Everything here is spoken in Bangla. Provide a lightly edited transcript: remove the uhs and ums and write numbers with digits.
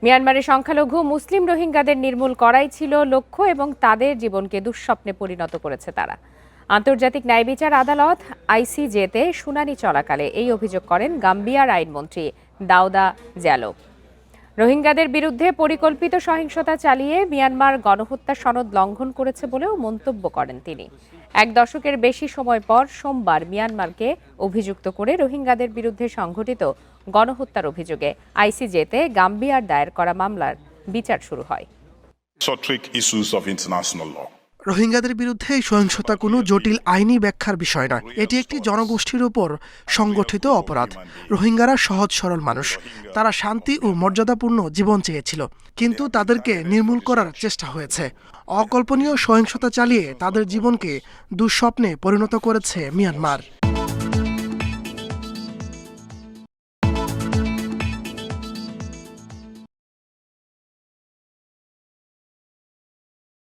মিয়ানমারের সংখ্যালঘু মুসলিম রোহিঙ্গাদের নির্মূল করাই ছিল লক্ষ্য এবং তাদের জীবনকে দুঃস্বপ্নে পরিণত করেছে তারা। আন্তর্জাতিক ন্যায় বিচার আদালত আইসিজেতে শুনানি চলাকালে এই অভিযোগ করেন গাম্বিয়ার আইনমন্ত্রী দাউদা জ্যালো। রোহিঙ্গাদের বিরুদ্ধে পরিকল্পিত সহিংসতা চালিয়ে মিয়ানমার গণহত্যা সনদ লঙ্ঘন করেছে বলেও মন্তব্য করেন তিনি। এক দশকের বেশি সময় পর সোমবার মিয়ানমারকে অভিযুক্ত করে রোহিঙ্গাদের বিরুদ্ধে সংঘটিত গণহত্যার অভিযোগে আইসিজেতে গাম্বিয়ার দায়ের করা মামলার বিচার শুরু হয়। রোহিঙ্গাদের বিরুদ্ধে এই সহিংসতা কোনো জটিল আইনি ব্যাখ্যার বিষয় নয়। এটি একটি জনগোষ্ঠীর উপর সংগঠিত অপরাধ। রোহিঙ্গারা সহজ সরল মানুষ। তারা শান্তি ও মর্যাদাপূর্ণ জীবন চেয়েছিল, কিন্তু তাদেরকে নির্মূল করার চেষ্টা হয়েছে। অকল্পনীয় সহিংসতা চালিয়ে তাদের জীবনকে দুঃস্বপ্নে পরিণত করেছে মিয়ানমার।